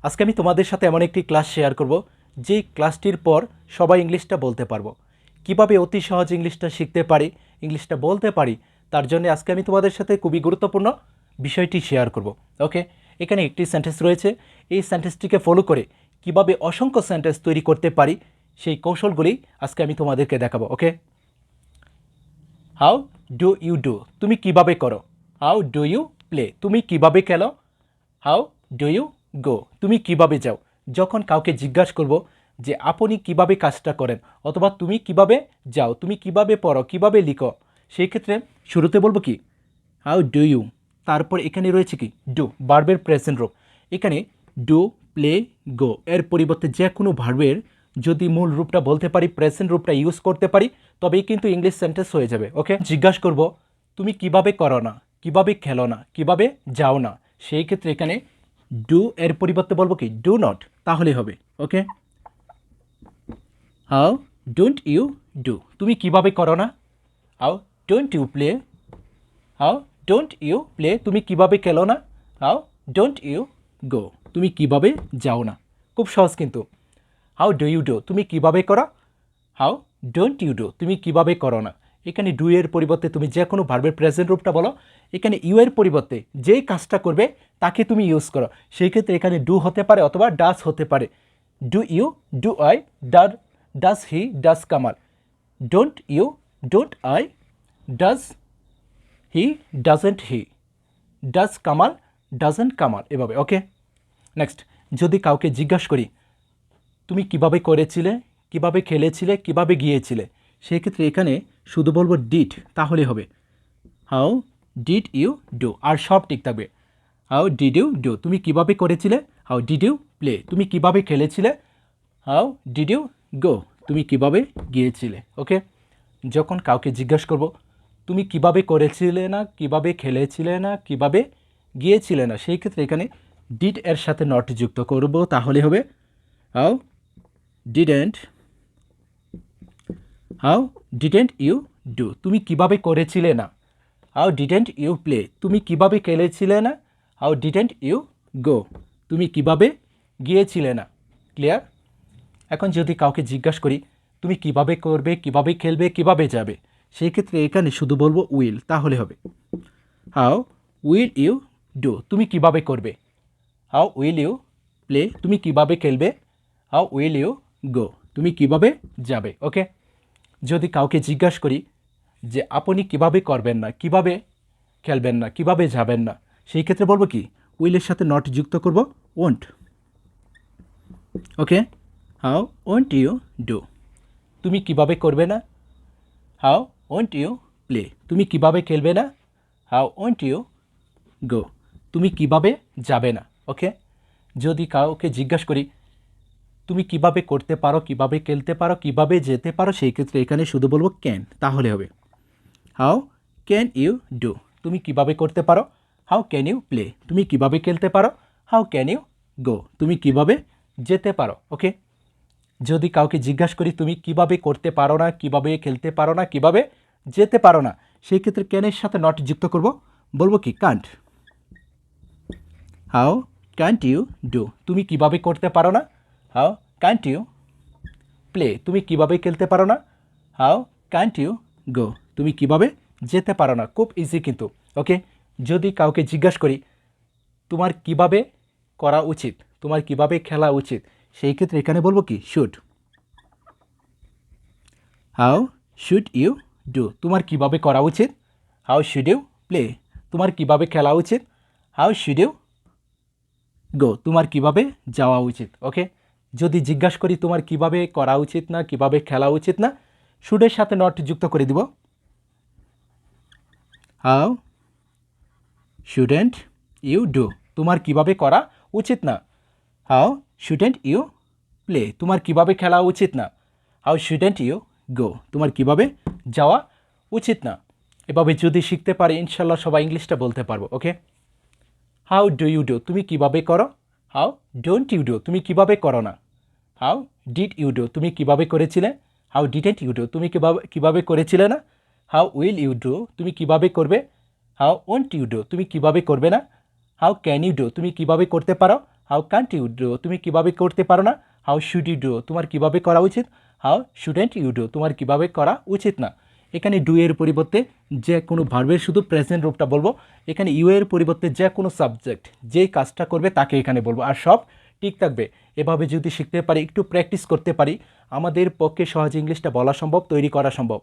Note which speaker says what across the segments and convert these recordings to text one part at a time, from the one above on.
Speaker 1: আজকে আমি তোমাদের সাথে এমন একটি ক্লাস শেয়ার করব যেই ক্লাসটির পর সবাই ইংলিশটা বলতে পারবো। কিভাবে অতি সহজ ইংলিশটা শিখতে পারি, ইংলিশটা বলতে পারি, তার জন্য আজকে আমি তোমাদের সাথে খুবই গুরুত্বপূর্ণ বিষয়টি শেয়ার করব। ওকে, এখানে একটি সেন্টেন্স রয়েছে, এই সেন্টেন্সটিকে ফলো করে কিভাবে অসংখ্য সেন্টেন্স তৈরি করতে পারি সেই কৌশলগুলি আজকে আমি তোমাদেরকে দেখাবো। ওকে, হাউ ডু ইউ ডু, তুমি কিভাবে করো। হাউ ডু ইউ প্লে, তুমি কিভাবে খেলো। হাউ ডু ইউ গো, তুমি কিভাবে যাও। যখন কাউকে জিজ্ঞাসা করব যে আপনি কিভাবে কাজটা করেন অথবা তুমি কিভাবে যাও, তুমি কিভাবে পড়ো, কিভাবে লিখো, সেই ক্ষেত্রে শুরুতে বলবো কি হাউ ডু ইউ, তারপর এখানে রয়েছে কি ডু, ভার্বের প্রেজেন্ট রূপ। এখানে ডু, প্লে, গো এর পরিবর্তে যে কোনো ভার্বের যদি মূল রূপটা বলতে পারি, প্রেজেন্ট রূপটা ইউজ করতে পারি, তবেই কিন্তু ইংলিশ সেন্টেন্স হয়ে যাবে। ওকে, জিজ্ঞাসা করব তুমি কিভাবে করো না, কিভাবে খেলো না, কিভাবে যাও না, সেই ক্ষেত্রে এখানে ডু এর পরিবর্তে বলবো কি ডু নট, তাহলে হবে। Okay, how don't you do, তুমি কিভাবে করো না। How don't you play, how don't you play, তুমি কিভাবে খেলো না। হাউ ডোন্ট ইউ গো, তুমি কিভাবে যাও না। খুব সহজ কিন্তু। হাউ ডু ইউ ডু, তুমি কিভাবে করো। হাউ ডোন্ট ইউ ডু, তুমি কিভাবে করো না। এখানে ডু এর পরিবর্তে তুমি যে কোনো ভার্বের প্রেজেন্ট রূপটা বলো, এখানে ইউ এর পরিবর্তে যেই কাজটা করবে তাকে তুমি ইউজ করো। সেই ক্ষেত্রে এখানে ডু হতে পারে অথবা ডাস হতে পারে। Do you, do I, does he, does Kamal. Don't you, don't I, does he, doesn't he, does Kamal, doesn't Kamal, এভাবে। ওকে, নেক্সট, যদি কাউকে জিজ্ঞাসা করি তুমি কিভাবে করেছিলে, কিভাবে খেলেছিলে, কিভাবে গিয়েছিলে, সেই ক্ষেত্রে এখানে শুধু বলবো ডিড, তাহলে হবে হাউ ডিড ইউ ডু, আর সব ঠিক থাকবে। হাউ ডিড ইউ ডু, তুমি কিভাবে করেছিলে। হাউ ডিড ইউ প্লে, তুমি কিভাবে খেলেছিলে। হাউ ডিড ইউ গো, তুমি কিভাবে গিয়েছিলে। ওকে, যখন কাউকে জিজ্ঞাসা করব তুমি কিভাবে করেছিলে না, কিভাবে খেলেছিলে না, কিভাবে গিয়েছিলে না, সেই ক্ষেত্রে এখানে ডিড এর সাথে নট যুক্ত করব, তাহলে হবে how didn't, how didn't you do, তুমি কিভাবে করেছিলে না। হাউ ডিডেন্ট ইউ প্লে, তুমি কিভাবে খেলেছিলে না। হাউ ডিডেন্ট ইউ গো, তুমি কিভাবে গিয়েছিলে না। ক্লিয়ার? এখন যদি কাউকে জিজ্ঞাসা করি তুমি কিভাবে করবে, কিভাবে খেলবে, কিভাবে যাবে, সেই ক্ষেত্রে এখানে শুধু বলবো উইল, তাহলে হবে হাউ উইল ইউ ডু, তুমি কিভাবে করবে। হাউ উইল ইউ প্লে, তুমি কিভাবে খেলবে। হাউ উইল ইউ গো, তুমি কিভাবে যাবে। ওকে, যদি কাউকে জিজ্ঞাসা করি যে আপনি কিভাবে করবেন না, কিভাবে খেলবেন না, কিভাবে যাবেন না, সেই ক্ষেত্রে বলবো কি উইলের সাথে নট যুক্ত করব, won't. Okay, how won't you do, তুমি কিভাবে করবে না। হাউ ওন্ট ইউ প্লে, তুমি কিভাবে খেলবে না। হাউ ওন্ট ইউ গো, তুমি কিভাবে যাবে না। ওকে, যদি কাউকে জিজ্ঞাসা করি তুমি কিভাবে করতে পারো, কিভাবে খেলতে পারো, কিভাবে যেতে পারো, সেই ক্ষেত্রে এখানে শুধু বলবো ক্যান, তাহলে হবে হাউ ক্যান ইউ ডু, তুমি কিভাবে করতে পারো। হাউ ক্যান ইউ প্লে, তুমি কিভাবে খেলতে পারো। হাউ ক্যান ইউ গো, তুমি কিভাবে যেতে পারো। ওকে, যদি কাউকে জিজ্ঞাসা করি তুমি কিভাবে করতে পারো না, কিভাবে খেলতে পারো না, কিভাবে যেতে পারো না, সেই ক্ষেত্রে ক্যানের সাথে নট যুক্ত করব, বলবো কি can't. How can't you do, তুমি কিভাবে করতে পারো না। হাউ কান্ট ইউ প্লে, তুমি কিভাবে খেলতে পারো না। হাউ কান্ট ইউ গো, তুমি কিভাবে যেতে পারো না। খুব ইজি কিন্তু। ওকে, যদি কাউকে জিজ্ঞাসা করি তোমার কিভাবে করা উচিত, তোমার কিভাবে খেলা উচিত, সেই ক্ষেত্রে এখানে বলবো কি should. How should you do, তোমার কিভাবে করা উচিত। হাউ শুড ইউ প্লে, তোমার কিভাবে খেলা উচিত। হাউ শুড ইউ গো, তোমার কিভাবে যাওয়া উচিত। ওকে, যদি জিজ্ঞাসা করি তোমার কিভাবে করা উচিত না, কিভাবে খেলা উচিত না, শুডের সাথে নট যুক্ত করে দিব, হাউ শুডেন্ট ইউ ডু, তোমার কিভাবে করা উচিত না। হাউ শুডেন্ট ইউ প্লে, তোমার কিভাবে খেলা উচিত না। হাউ শুডেন্ট ইউ গো, তোমার কিভাবে যাওয়া উচিত না। এভাবে যদি শিখতে পারি ইনশাল্লাহ সবাই ইংলিশটা বলতে পারবো। ওকে, হাউ ডু ইউ ডু, তুমি কিভাবে করো। হাউ ডোন্ট ইউ ডু, তুমি কিভাবে করো না। হাউ ডিড ইউ ডু, তুমি কিভাবে করেছিলে। হাউ ডিডেন্ট ইউ ডু, তুমি কিভাবে করেছিলে না। হাউ উইল ইউ ডু, তুমি কিভাবে করবে। হাউ ওন্ট ইউ ডু, তুমি কিভাবে করবে না। হাউ ক্যান ইউ ডু, তুমি কিভাবে করতে পারো। হাউ কান্ট ইউ ডু তুমি কিভাবে করতে পারো না, হাউ শুড ইউ ডু তোমার কিভাবে করা উচিত, হাউ শুডেন্ট ইউ ডু তোমার কিভাবে করা উচিত না। এখানে ডু এর পরিবর্তে যে কোনো ভার্বের শুধু প্রেজেন্ট রূপটা বলবো, এখানে ইউ এর পরিবর্তে যে কোনো সাবজেক্ট যেই কাজটা করবে তাকে এখানে বলবো, আর সব ঠিক থাকবে। এভাবে যদি শিখতে পারি, একটু প্র্যাকটিস করতে পারি, আমাদের পক্ষে সহজ ইংলিশটা বলা সম্ভব, তৈরি করা সম্ভব।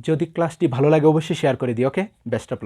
Speaker 1: যদি ক্লাসটি ভালো লাগে অবশ্যই শেয়ার করে দিই। ওকে, বেস্ট অফ লাক।